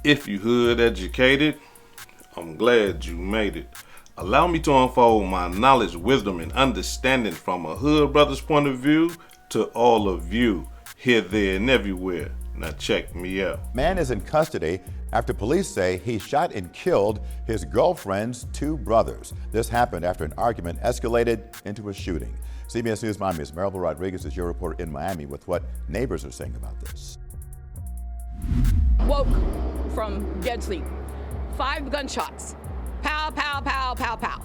If you hood educated, I'm glad you made it. Allow me to unfold my knowledge, wisdom, and understanding from a hood brother's point of view to all of you, here, there, and everywhere. Now check me out. Man is in custody after police say he shot and killed his girlfriend's two brothers. This happened after an argument escalated into a shooting. CBS News Miami's Maribel Rodriguez is your reporter in Miami with what neighbors are saying about this. Woke from dead sleep. 5 gunshots. Pow, pow, pow, pow, pow.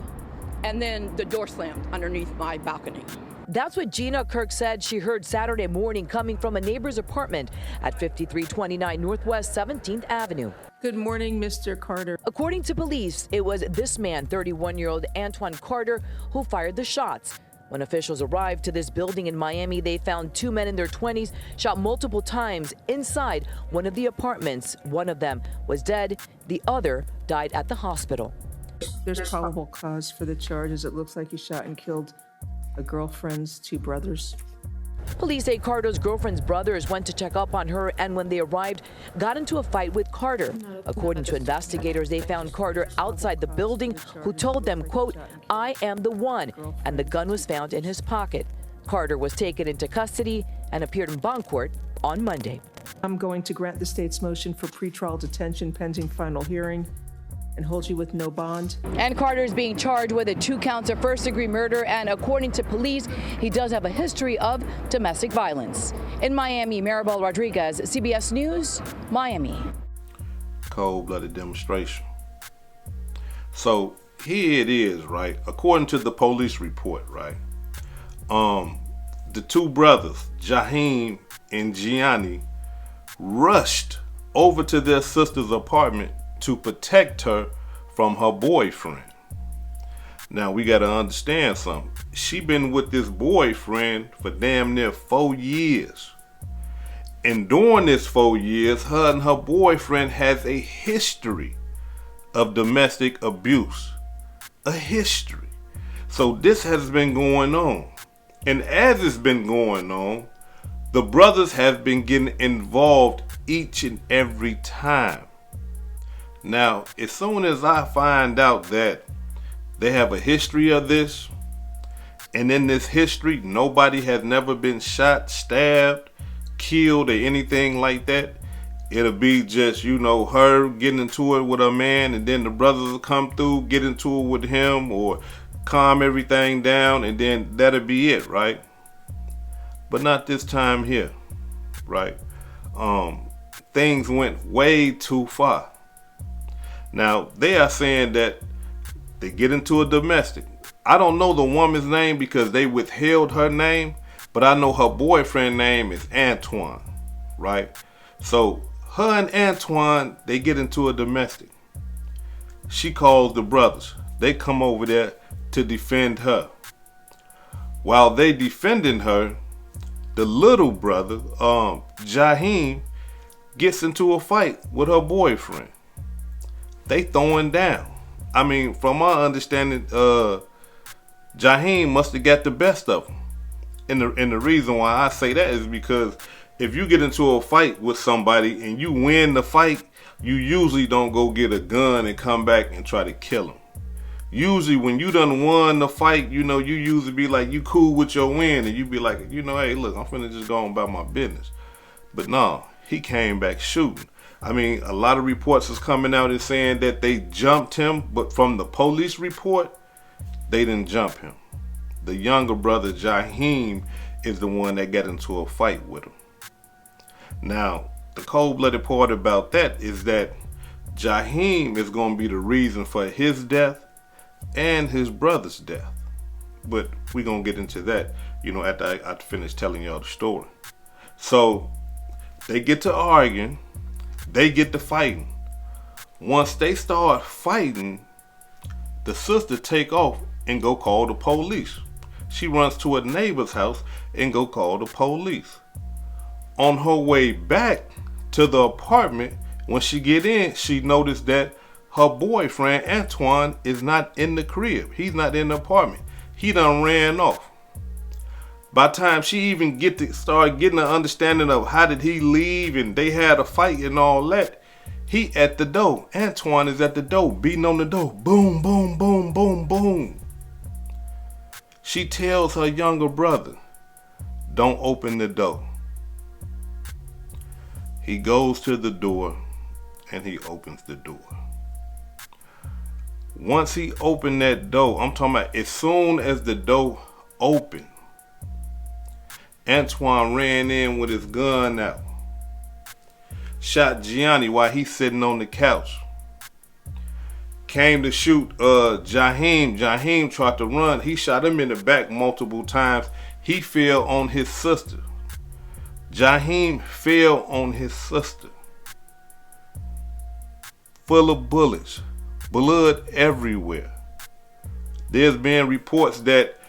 And then the door slammed underneath my balcony. That's what Gina Kirk said she heard Saturday morning coming from a neighbor's apartment at 5329 Northwest 17th Avenue. Good morning, Mr. Carter. According to police, it was this man, 31-year-old Antoine Carter, who fired the shots. When officials arrived to this building in Miami, they found 2 men in their 20s shot multiple times inside one of the apartments. One of them was dead. The other died at the hospital. There's probable cause for the charges. It looks like he shot and killed a girlfriend's 2 brothers. Police say Carter's girlfriend's brothers went to check up on her and when they arrived, got into a fight with Carter. According to investigators, they found Carter outside the building who told them, quote, "I am the one," and the gun was found in his pocket. Carter was taken into custody and appeared in bond court on Monday. I'm going to grant the state's motion for pretrial detention pending final hearing and hold you with no bond. And Carter is being charged with 2 counts of first-degree murder, and according to police, he does have a history of domestic violence. In Miami, Maribel Rodriguez, CBS News, Miami. Cold-blooded demonstration. So here it is, right? According to the police report, right? The 2 brothers, Jaheim and Gianni, rushed over to their sister's apartment to protect her from her boyfriend. Now we gotta understand something. She been with this boyfriend for damn near 4 years. And during this 4 years, her and her boyfriend has a history of domestic abuse. A history. So this has been going on. And as it's been going on, the brothers have been getting involved each and every time. Now, as soon as I find out that they have a history of this, and in this history, nobody has never been shot, stabbed, killed, or anything like that, it'll be just, her getting into it with her man, and then the brothers will come through, get into it with him, or calm everything down, and then that'll be it, right? But not this time here, right? Things went way too far. Now, they are saying that they get into a domestic. I don't know the woman's name because they withheld her name, but I know her boyfriend's name is Antoine, right? So her and Antoine, they get into a domestic. She calls the brothers. They come over there to defend her. While they defending her, the little brother, Jaheim, gets into a fight with her boyfriend. They throwing down. I mean, from my understanding, Jaheim must have got the best of them. And the reason why I say that is because if you get into a fight with somebody and you win the fight, you usually don't go get a gun and come back and try to kill them. Usually when you done won the fight, you usually be like, you cool with your win, and you be like, hey, look, I'm finna just go on about my business. But no, he came back shooting. I mean, a lot of reports is coming out and saying that they jumped him, but from the police report, they didn't jump him. The younger brother, Jaheim, is the one that got into a fight with him. Now, the cold-blooded part about that is that Jaheim is going to be the reason for his death and his brother's death. But we're going to get into that, after I finish telling y'all the story. So, they get to arguing. They get to fighting. Once they start fighting, the sister take off and go call the police. She runs to a neighbor's house and go call the police. On her way back to the apartment, when she get in, she noticed that her boyfriend, Antoine, is not in the crib. He's not in the apartment. He done ran off. By the time she even start getting an understanding of how did he leave and they had a fight and all that, He at the door. Antoine is at the door, beating on the door. Boom, boom, boom, boom, boom. She tells her younger brother, don't open the door. He goes to the door and he opens the door. Once he opened that door, I'm talking about as soon as the door opened, Antoine ran in with his gun out. Shot Gianni while he's sitting on the couch. Came to shoot Jaheim. Jaheim tried to run. He shot him in the back multiple times. He fell on his sister. Jaheim fell on his sister. Full of bullets. Blood everywhere. There's been reports that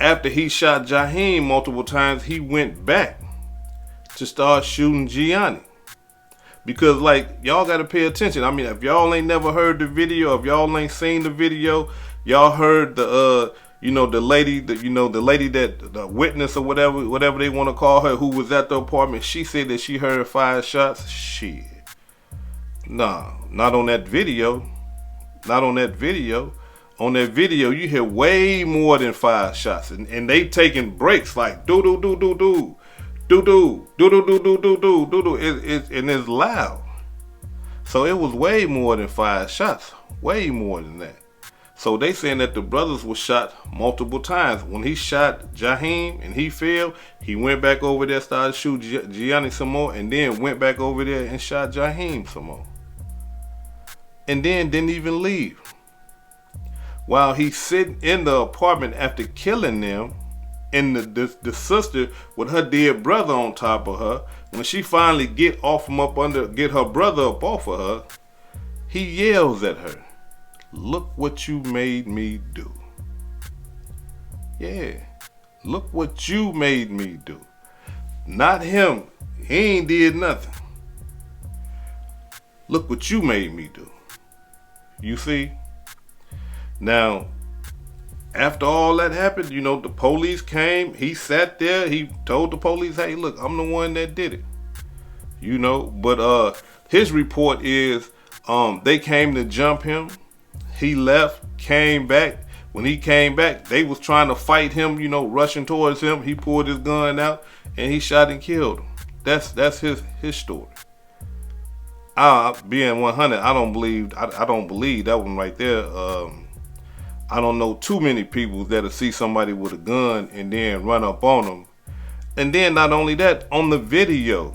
after he shot Jaheim multiple times, he went back to start shooting Gianni. Because, like, y'all got to pay attention. I mean, if y'all ain't never heard the video, if y'all ain't seen the video, y'all heard the, the lady, the witness or whatever they want to call her, who was at the apartment. She said that she heard 5 shots. Shit. Nah, not on that video. Not on that video. On that video, you hear way more than 5 shots. And they taking breaks like do-do-do-do-do. Do-do, do-do-do-do-do-do-do-do. And it's loud. So it was way more than 5 shots. Way more than that. So they saying that the brothers were shot multiple times. When he shot Jaheim and he fell, he went back over there, started shooting Gianni some more, and then went back over there and shot Jaheim some more. And then didn't even leave. While he's sitting in the apartment after killing them, and the sister with her dead brother on top of her, when she finally get her brother up off of her, he yells at her, "Look what you made me do." Yeah, look what you made me do. Not him. He ain't did nothing. Look what you made me do. You see? Now, after all that happened, the police came. He sat there. He told the police, "Hey, look, I'm the one that did it." But his report is they came to jump him. He left, came back. When he came back, they was trying to fight him, rushing towards him. He pulled his gun out and he shot and killed him. That's his story. Being 100, I don't believe that one right there. I don't know too many people that'll see somebody with a gun and then run up on them. And then not only that, on the video,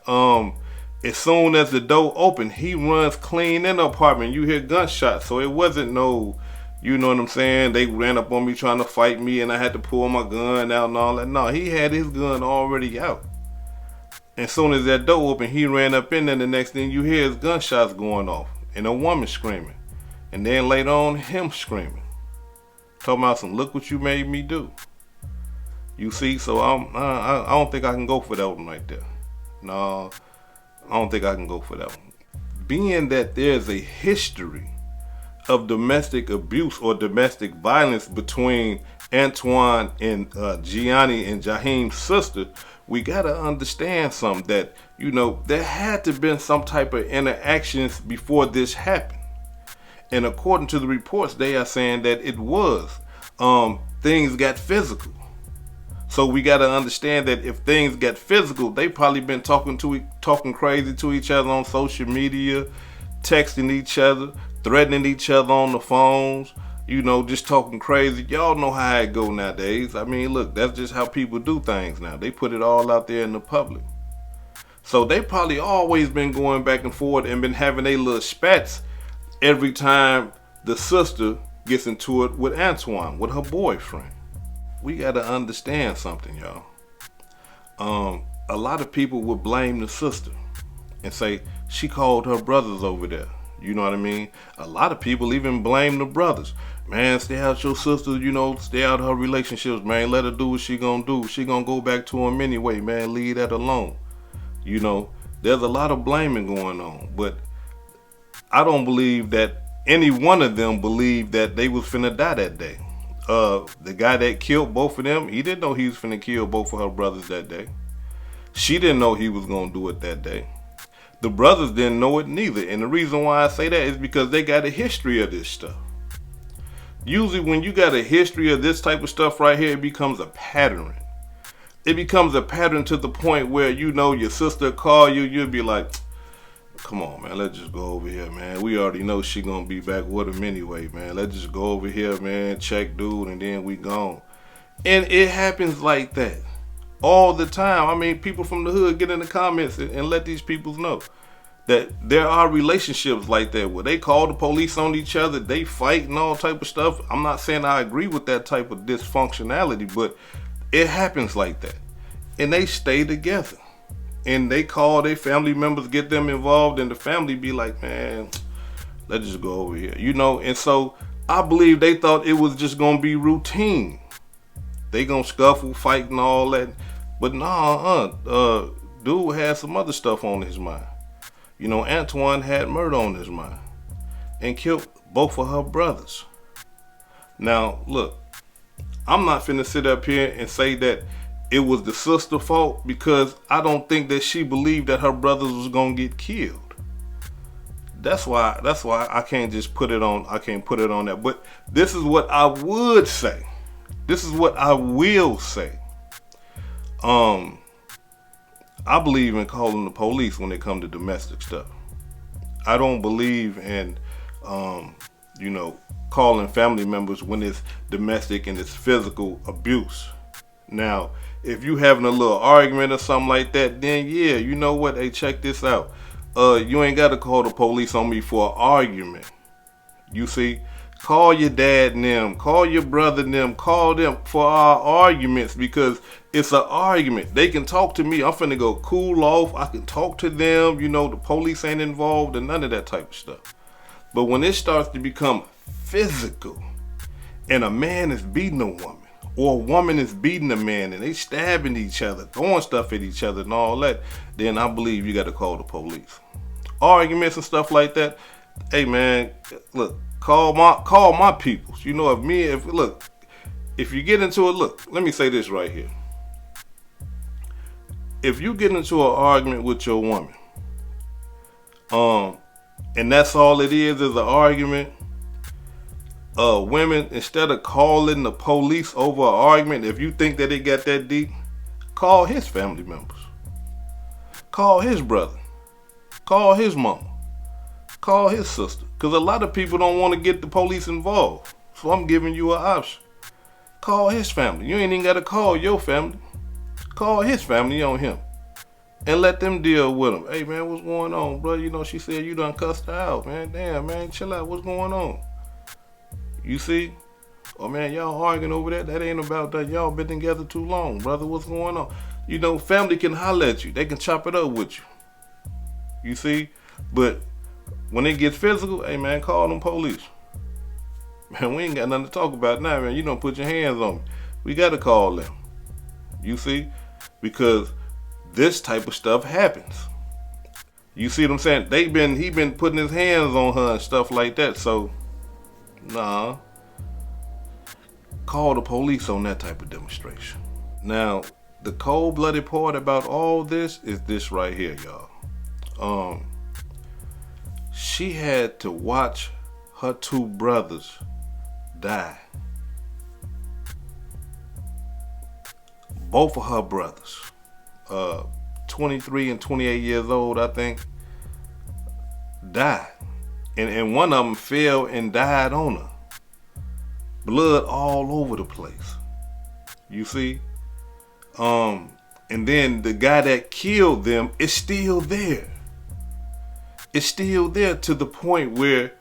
as soon as the door opened, he runs clean in the apartment. You hear gunshots. So it wasn't no, you know what I'm saying, they ran up on me trying to fight me and I had to pull my gun out and all that. No, he had his gun already out. As soon as that door opened, he ran up in there. The next thing you hear is gunshots going off and a woman screaming. And then later on, him screaming. Talking about some, "Look what you made me do." You see, so I don't think I can go for that one right there. No, I don't think I can go for that one. Being that there's a history of domestic abuse or domestic violence between Antoine and Gianni and Jaheim's sister, we gotta understand something, that there had to been some type of interactions before this happened. And according to the reports, they are saying that it was. Things got physical. So we got to understand that if things get physical, they probably been talking crazy to each other on social media, texting each other, threatening each other on the phones, just talking crazy. Y'all know how it go nowadays. I mean, look, that's just how people do things now. They put it all out there in the public. So they probably always been going back and forth and been having their little spats every time the sister gets into it with Antoine, with her boyfriend. We got to understand something, y'all. A lot of people would blame the sister and say she called her brothers over there. You know what I mean? A lot of people even blame the brothers. Man, stay out your sister, stay out her relationships, man. Let her do what she gonna do. She gonna go back to him anyway, man. Leave that alone. There's a lot of blaming going on, but I don't believe that any one of them believed that they was finna die that day. The guy that killed both of them, he didn't know he was finna kill both of her brothers that day. She didn't know he was gonna do it that day. The brothers didn't know it neither. And the reason why I say that is because they got a history of this stuff. Usually when you got a history of this type of stuff right here, it becomes a pattern. It becomes a pattern to the point where, you know, your sister call you, you'll be like, come on, man, let's just go over here, man. We already know she gonna be back with him anyway, man. Let's just go over here, man, check dude, and then we gone. And it happens like that all the time. I mean, people from the hood get in the comments and let these people know that there are relationships like that where they call the police on each other, they fight and all type of stuff. I'm not saying I agree with that type of dysfunctionality, but it happens like that. And they stay together. And they call their family members, get them involved, and the family be like, man, let's just go over here. You know, and so I believe they thought it was just going to be routine. They going to scuffle, fight, and all that. But nah, dude had some other stuff on his mind. You know, Antoine had murder on his mind and killed both of her brothers. Now, look, I'm not finna sit up here and say that it was the sister's fault, because I don't think that she believed that her brothers was gonna get killed. That's why I can't just put it on. I can't put it on that. But this is what I would say. This is what I will say. I believe in calling the police when it comes to domestic stuff. I don't believe in, you know, calling family members when it's domestic and it's physical abuse. Now, if you having a little argument or something like that, then yeah, you know what? Hey, check this out. You ain't got to call the police on me for an argument. You see? Call your dad and them, call your brother and them, call them for our arguments, because it's an argument. They can talk to me. I'm finna go cool off. I can talk to them. You know, the police ain't involved and none of that type of stuff. But when it starts to become physical and a man is beating a woman, or a woman is beating a man and they stabbing each other, throwing stuff at each other and all that, then I believe you got to call the police. Arguments and stuff like that, hey man, look, call my peoples. You know, if you get into it, look, let me say this right here. If you get into an argument with your woman, and that's all it is an argument, women, instead of calling the police over an argument, if you think that it got that deep, call his family members. Call his brother. Call his mama. Call his sister. Because a lot of people don't want to get the police involved. So I'm giving you an option. Call his family. You ain't even got to call your family. Call his family on him. And let them deal with him. Hey man, what's going on, bro? You know, she said you done cussed her out, man. Damn, man, chill out. What's going on? You see? Oh man, y'all arguing over that? That ain't about that. Y'all been together too long, brother. What's going on? You know, family can holler at you. They can chop it up with you. You see? But when it gets physical, hey man, call them police. Man, we ain't got nothing to talk about now, man. You don't put your hands on me. We gotta call them. You see? Because this type of stuff happens. You see what I'm saying? He been putting his hands on her and stuff like that, so nah. Call the police on that type of demonstration. Now, the cold-blooded part about all this is this right here, y'all. She had to watch her two brothers die. Both of her brothers, 23 and 28 years old, I think, died. And one of them fell and died on her. Blood all over the place. You see? And then the guy that killed them is still there. It's still there to the point where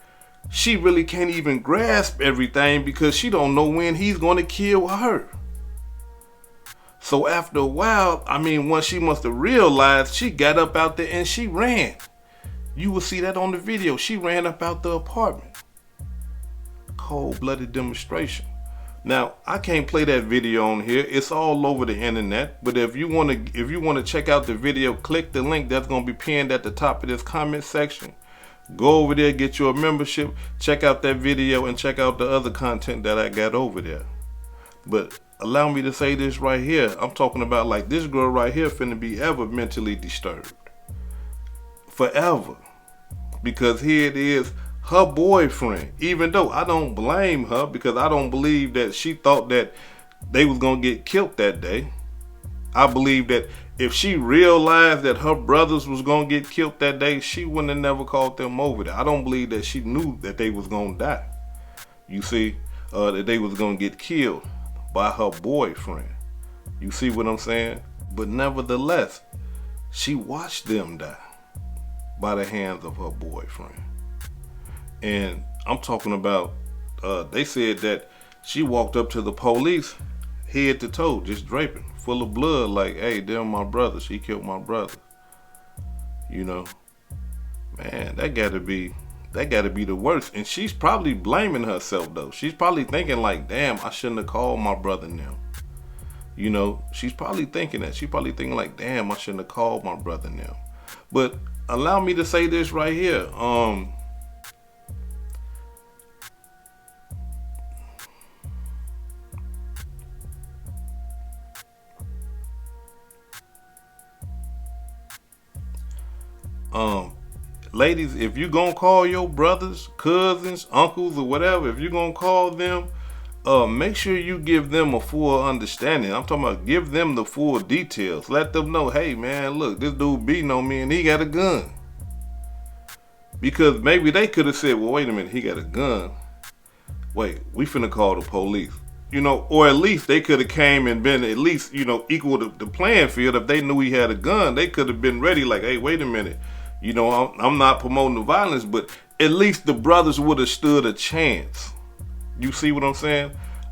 she really can't even grasp everything because she don't know when he's going to kill her. So after a while, I mean, once she must have realized, she got up out there and she ran. You will see that on the video. She ran up out the apartment. Cold-blooded demonstration. Now, I can't play that video on here. It's all over the internet. But if you want to check out the video, click the link that's going to be pinned at the top of this comment section. Go over there, get your membership, check out that video, and check out the other content that I got over there. But allow me to say this right here. I'm talking about like this girl right here finna be ever mentally disturbed. forever. Because here it is, her boyfriend. Even though I don't blame her, because I don't believe that she thought that they was going to get killed that day. I believe that if she realized that her brothers was going to get killed that day, she wouldn't have never called them over there. I don't believe that she knew that they was going to die. You see, that they was going to get killed by her boyfriend. You see what I'm saying? But nevertheless, she watched them die by the hands of her boyfriend. And I'm talking about, they said that she walked up to the police head to toe, just draping, full of blood, like, hey, they're my brothers. She killed my brother. You know, man, that gotta be the worst. And she's probably blaming herself though. She's probably thinking like, damn, I shouldn't have called my brother now. You know, she's probably thinking that. She's probably thinking like, damn, I shouldn't have called my brother now. But allow me to say this right here. Ladies, if you gonna call your brothers, cousins, uncles, or whatever, if you're gonna call them, make sure you give them a full understanding. I'm talking about give them the full details. Let them know, hey man, look, this dude beating on me and he got a gun. Because maybe they could have said, well, wait a minute, he got a gun. Wait, we finna call the police. You know, or at least they could have came and been at least, you know, equal to the playing field. If they knew he had a gun, they could have been ready like, hey, wait a minute. You know, I'm not promoting the violence, but at least the brothers would have stood a chance. You see what I'm saying?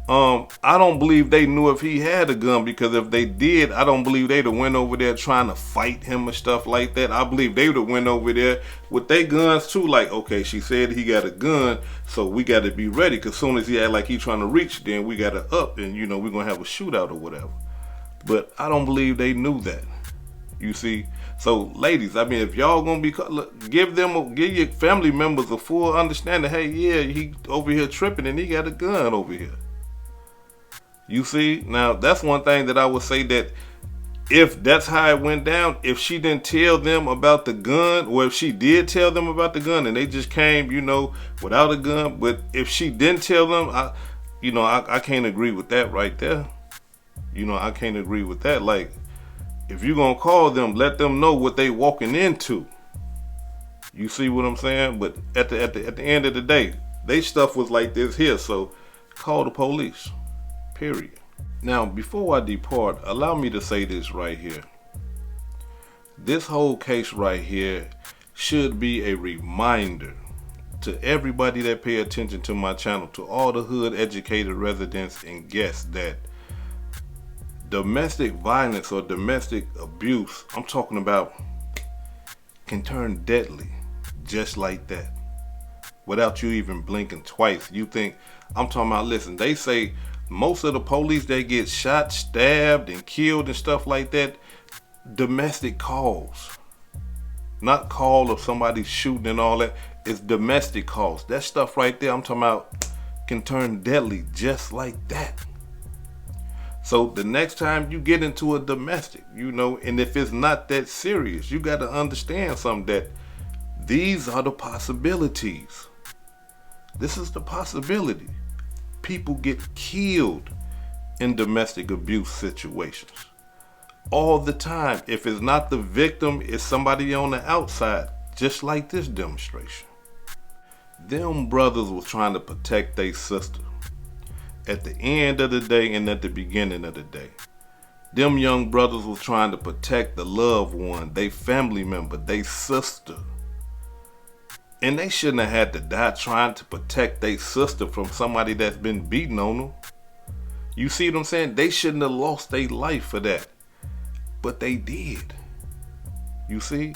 I don't believe they knew if he had a gun, because if they did, I don't believe they'd have went over there trying to fight him or stuff like that. I believe they would have went over there with their guns too, like, okay, she said he got a gun, so we got to be ready, because soon as he act like he trying to reach, then we got to up and, you know, we're going to have a shootout or whatever. But I don't believe they knew that. You see? So, ladies, I mean, if y'all gonna be, give your family members a full understanding. Hey, yeah, he over here tripping and he got a gun over here. You see? Now, that's one thing that I would say, that if that's how it went down, if she didn't tell them about the gun, or if she did tell them about the gun and they just came, you know, without a gun, but if she didn't tell them, I can't agree with that right there. You know, I can't agree with that. Like, if you're going to call them, let them know what they walking into. You see what I'm saying? But at the end of the day, they stuff was like this here, so call the police. Period. Now, before I depart, allow me to say this right here. This whole case right here should be a reminder to everybody that pay attention to my channel, to all the hood educated residents and guests, that domestic violence or domestic abuse, I'm talking about, can turn deadly just like that without you even blinking twice. You think, I'm talking about, listen, they say most of the police that get shot, stabbed, and killed and stuff like that, domestic calls. Not call of somebody shooting and all that. It's domestic calls. That stuff right there, I'm talking about, can turn deadly just like that. So the next time you get into a domestic, you know, and if it's not that serious, you got to understand something, that these are the possibilities. This is the possibility. People get killed in domestic abuse situations all the time. If it's not the victim, it's somebody on the outside, just like this demonstration. Them brothers was trying to protect their sister. At the end of the day and at the beginning of the day, them young brothers was trying to protect the loved one, they family member, they sister. And they shouldn't have had to die trying to protect their sister from somebody that's been beating on them. You see what I'm saying? They shouldn't have lost their life for that. But they did. You see?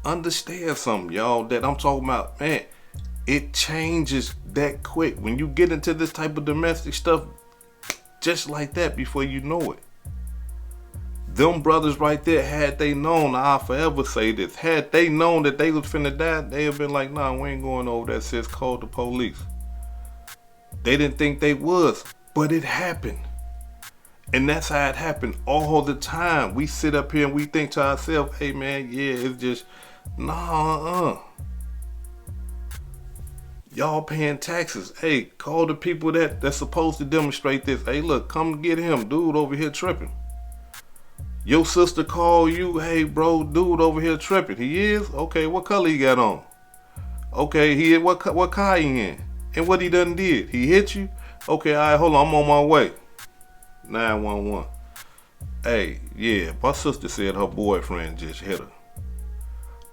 Understand something, y'all, that I'm talking about, man. It changes that quick. When you get into this type of domestic stuff, just like that, before you know it. Them brothers right there, had they known, I'll forever say this, had they known that they was finna die, they have been like, nah, we ain't going over that, sis, call the police. They didn't think they was, but it happened. And that's how it happened all the time. We sit up here and we think to ourselves, hey man, yeah, it's just, Nah, y'all paying taxes. Hey, call the people that's supposed to demonstrate this. Hey, look, come get him. Dude over here tripping. Your sister call you. Hey, bro, dude over here tripping. He is? Okay, what color he got on? Okay, he what car he in? And what he done did? He hit you? Okay, all right, hold on. I'm on my way. 911. Hey, yeah, my sister said her boyfriend just hit her.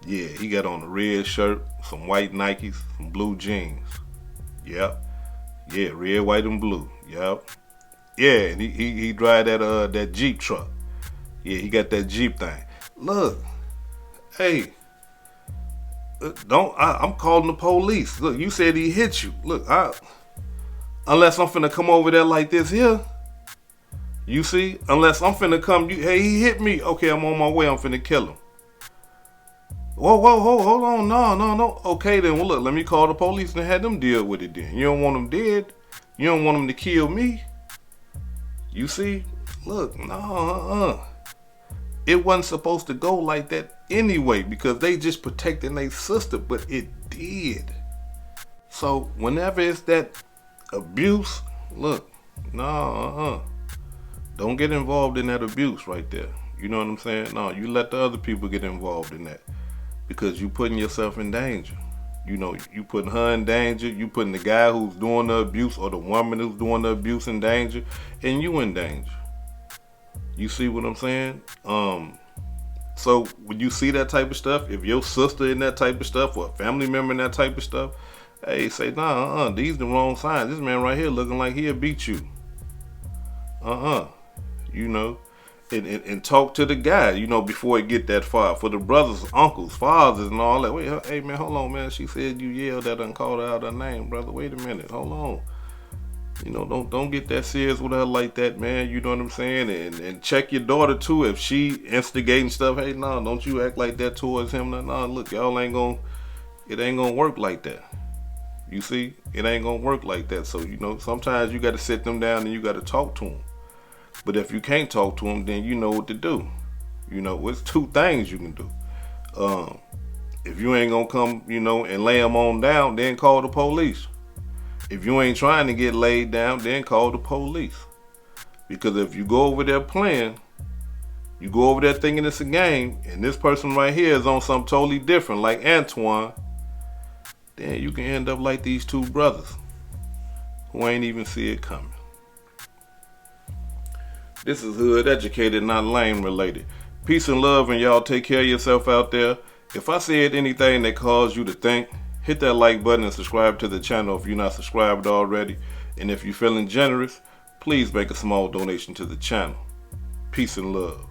Yeah, he got on a red shirt, some white Nikes, some blue jeans. Yep. Yeah, red, white, and blue. Yep. Yeah, and he drive that Jeep truck. Yeah, he got that Jeep thing. Look, hey, I'm calling the police. Look, you said he hit you. Look, unless I'm finna come over there like this here. You see, unless I'm finna come, hey, he hit me. Okay, I'm on my way. I'm finna kill him. Whoa, hold on. No. Okay, then, well, look, let me call the police and have them deal with it then. You don't want them dead. You don't want them to kill me. You see? Look, no, It wasn't supposed to go like that anyway because they just protecting their sister, but it did. So whenever it's that abuse, look, no, Don't get involved in that abuse right there. You know what I'm saying? No, you let the other people get involved in that because you putting yourself in danger. You know, you putting her in danger. You putting the guy who's doing the abuse or the woman who's doing the abuse in danger, and you in danger. You see what I'm saying? So when you see that type of stuff, if your sister in that type of stuff or a family member in that type of stuff, hey, say, nah, these the wrong signs. This man right here looking like he'll beat you. You know, and talk to the guy, you know, before it get that far. For the brothers, uncles, fathers, and all that. Wait, hey man, hold on, man. She said you yelled at her and called her out her name, brother. Wait a minute, hold on. You know, don't get that serious with her like that, man. You know what I'm saying? And check your daughter too. If she instigating stuff, hey, no, don't you act like that towards him. No, look, y'all it ain't gonna work like that. You see, it ain't gonna work like that. So, you know, sometimes you got to sit them down and you got to talk to them. But if you can't talk to them, then you know what to do. You know, it's two things you can do. If you ain't gonna come, you know, and lay them on down, then call the police. If you ain't trying to get laid down, then call the police. Because if you go over there playing, you go over there thinking it's a game, and this person right here is on something totally different, like Antoine, then you can end up like these two brothers who ain't even see it coming. This is Hood Educated, not Lame Related. Peace and love, and y'all take care of yourself out there. If I said anything that caused you to think, hit that like button and subscribe to the channel if you're not subscribed already. And if you're feeling generous, please make a small donation to the channel. Peace and love.